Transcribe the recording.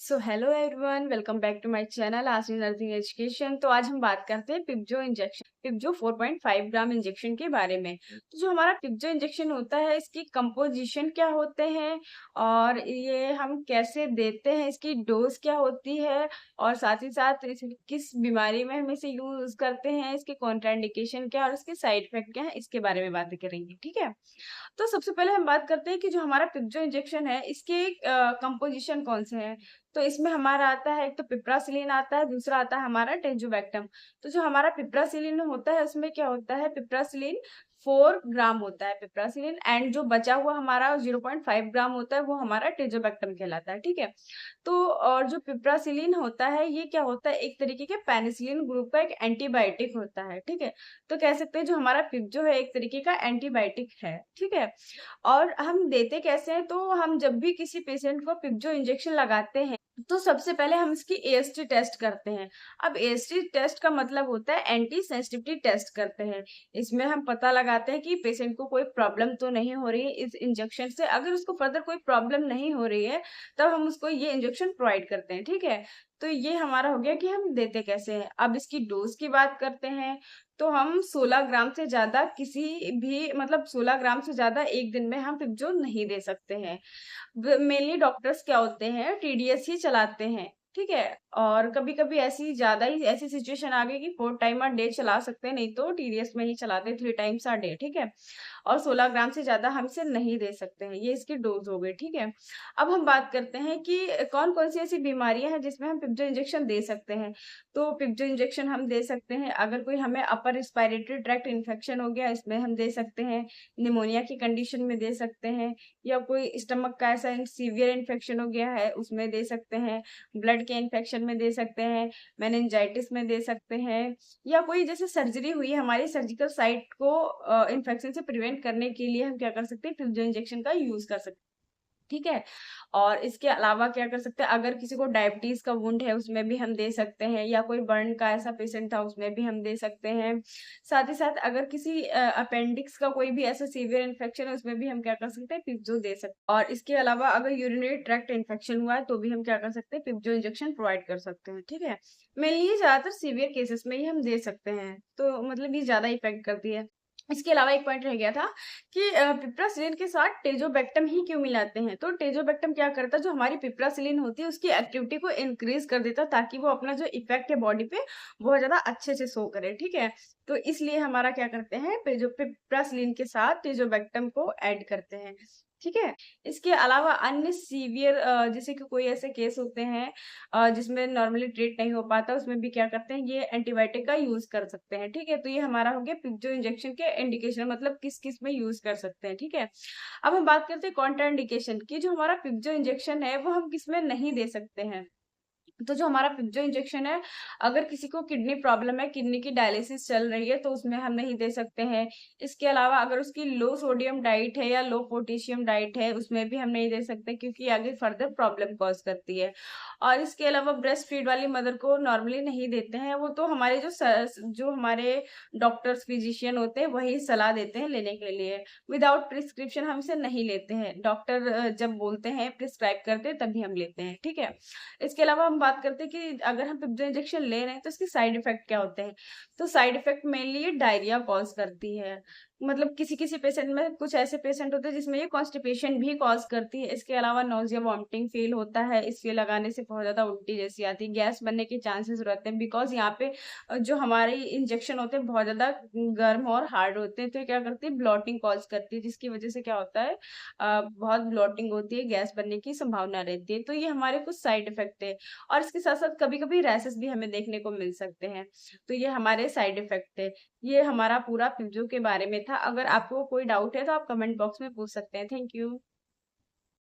So hello everyone, welcome back to my channel Asif nursing education. तो आज हम बात करते हैं पिप्जो इंजेक्शन, पिप्जो 4.5 ग्राम इंजेक्शन के बारे में। तो जो हमारा पिप्जो इंजेक्शन होता है, इसकी कंपोजिशन क्या होते हैं और ये हम कैसे देते हैं, इसकी डोज क्या होती है और साथ ही साथ किस बीमारी में हम इसे यूज करते हैं, इसके कॉन्ट्राइंडिकेशन क्या और इसके साइड इफेक्ट क्या है, इसके बारे में बात करेंगे। ठीक है। तो सबसे पहले हम बात करते हैं कि जो हमारा पिप्जो इंजेक्शन है, इसके कंपोजिशन कौन से हैं। तो इसमें हमारा आता है, एक तो पिप्रासिलिन आता है, दूसरा आता है हमारा टेजुबेक्टम। तो जो हमारा पिप्रासिलिन होता है, उसमें क्या होता है, पिप्रासिलिन 4 ग्राम होता है पिप्रासिलिन, एंड जो बचा हुआ हमारा 0.5 ग्राम होता है, वो हमारा टेजुबेक्टम कहलाता है। ठीक है। तो और जो पिप्रासिलिन होता है, ये क्या होता है, एक तरीके के पेनिसिलिन ग्रुप का एक एंटीबायोटिक होता है। ठीक है। तो कह सकते हैं जो हमारा पिप्जो है, एक तरीके का एंटीबायोटिक है। ठीक है। और हम देते कैसे हैं, तो हम जब भी किसी पेशेंट को पिप्जो इंजेक्शन लगाते हैं, तो सबसे पहले हम इसकी एएसटी टेस्ट करते हैं। अब एएसटी टेस्ट का मतलब होता है एंटी सेंसिटिविटी टेस्ट करते हैं। इसमें हम पता लगाते हैं कि पेशेंट को कोई प्रॉब्लम तो नहीं हो रही है इस इंजेक्शन से। अगर उसको फर्दर कोई प्रॉब्लम नहीं हो रही है, तब हम उसको ये इंजेक्शन प्रोवाइड करते हैं। ठीक है। तो ये हमारा हो गया कि हम देते कैसे हैं। अब इसकी डोज की बात करते हैं, तो हम 16 ग्राम से ज्यादा किसी भी, मतलब 16 ग्राम से ज्यादा एक दिन में हम पिप्जो नहीं दे सकते हैं। मेनली डॉक्टर्स क्या होते हैं, टीडीएस ही चलाते हैं। ठीक है। और कभी कभी ऐसी सिचुएशन आ गई कि 4 टाइम अ डे चला सकते हैं, नहीं तो टीडीएस में ही चलाते 3 टाइम्स अ डे। ठीक है। और 16 ग्राम से ज्यादा हम इसे नहीं दे सकते हैं। ये इसकी डोज हो गई। ठीक है। अब हम बात करते हैं कि कौन कौन सी ऐसी बीमारियां हैं जिसमें हम पिप्जो इंजेक्शन दे सकते हैं। तो पिप्जो इंजेक्शन हम दे सकते हैं अगर कोई हमें अपर रिस्पायरेटरी ट्रैक्ट इन्फेक्शन हो गया, इसमें हम दे सकते हैं। निमोनिया की कंडीशन में दे सकते हैं, या कोई स्टमक का ऐसा सीवियर इन्फेक्शन हो गया है, उसमें दे सकते हैं। ब्लड के इन्फेक्शन में दे सकते हैं। मेनिंजाइटिस में दे सकते हैं। या कोई जैसे सर्जरी हुई है, हमारी सर्जिकल साइट को इन्फेक्शन से प्रिवेंट करने के लिए हम क्या कर सकते हैं, फिफ्थ इंजेक्शन का यूज कर सकते हैं। ठीक है। और इसके अलावा क्या कर सकते हैं, अगर किसी को डायबिटीज का वुंड है, उसमें भी हम दे सकते हैं, या कोई बर्न का ऐसा पेशेंट था, उसमें भी हम दे सकते हैं। साथ ही साथ अगर किसी अपेंडिक्स का कोई भी ऐसा सीवियर इन्फेक्शन है, उसमें भी हम क्या कर सकते हैं, पिप्जो दे सकते हैं। और इसके अलावा अगर यूरिनरी ट्रैक्ट इन्फेक्शन हुआ है, तो भी हम क्या कर सकते हैं, पिप्जो इंजेक्शन प्रोवाइड कर सकते हैं। ठीक है। मेनली ज्यादातर सीवियर केसेस में ही हम दे सकते हैं, तो मतलब ये ज्यादा इफेक्ट करती है। इसके अलावा एक पॉइंट रह गया था कि पिप्रासिलिन के साथ टेजोबेक्टम ही क्यों मिलाते हैं। तो टेजोबेक्टम क्या करता है, जो हमारी पिप्रासिलिन होती है, उसकी एक्टिविटी को इंक्रीज कर देता है, ताकि वो अपना जो इफेक्ट है बॉडी पे बहुत ज्यादा अच्छे से शो करे। ठीक है। तो इसलिए हमारा क्या करते हैं, जो पिप्रासिलिन के साथ टेजोबेक्टम को ऐड करते हैं। ठीक है। इसके अलावा अन्य सीवियर, जैसे कि कोई ऐसे केस होते हैं जिसमें नॉर्मली ट्रीट नहीं हो पाता, उसमें भी क्या करते हैं, ये एंटीबायोटिक का यूज कर सकते हैं। ठीक है। तो ये हमारा हो गया पिप्जो इंजेक्शन के इंडिकेशन, मतलब किस किस में यूज कर सकते हैं। ठीक है। अब हम बात करते हैं कॉन्ट्रा इंडिकेशन की। जो हमारा पिप्जो इंजेक्शन है, वो हम किस में नहीं दे सकते हैं। तो जो हमारा पिप्जो इंजेक्शन है, अगर किसी को किडनी प्रॉब्लम है, किडनी की डायलिसिस चल रही है, तो उसमें हम नहीं दे सकते हैं। इसके अलावा अगर उसकी लो सोडियम डाइट है या लो पोटेशियम डाइट है, उसमें भी हम नहीं दे सकते, क्योंकि आगे फर्दर प्रॉब्लम कॉज करती है। और इसके अलावा ब्रेस्ट फीड वाली मदर को नॉर्मली नहीं देते हैं, वो तो हमारे जो हमारे डॉक्टर्स फिजिशियन होते हैं, वही सलाह देते हैं लेने के लिए। विदाउट प्रिस्क्रिप्शन हम इसे नहीं लेते हैं। डॉक्टर जब बोलते हैं, प्रिस्क्राइब करते हैं, तभी हम लेते हैं। ठीक है। इसके अलावा हम बात करते हैं कि अगर हम पिप्जो इंजेक्शन ले रहे हैं, तो इसके साइड इफेक्ट क्या होते हैं। तो साइड इफेक्ट मेनली ये डायरिया कॉज करती है। मतलब किसी किसी पेशेंट में, कुछ ऐसे पेशेंट होते हैं जिसमें ये कॉन्स्टिपेशन भी कॉज करती है। इसके अलावा नोजिया वॉमिटिंग फील होता है, इसके लगाने से बहुत ज्यादा उल्टी जैसी आती है, गैस बनने के चांसेस रहते हैं, बिकॉज यहाँ पे जो हमारे इंजेक्शन होते हैं बहुत ज्यादा गर्म और हार्ड होते हैं। तो ये क्या करती है, ब्लॉटिंग कॉज करती है, जिसकी वजह से क्या होता है, बहुत ब्लॉटिंग होती है, गैस बनने की संभावना रहती है। तो ये हमारे कुछ साइड इफेक्ट है। और इसके साथ साथ कभी कभी रैसेस भी हमें देखने को मिल सकते हैं। तो ये हमारे साइड इफेक्ट है। ये हमारा पूरा पिप्जो के बारे में था। अगर आपको कोई डाउट है, तो आप कमेंट बॉक्स में पूछ सकते हैं। Thank you.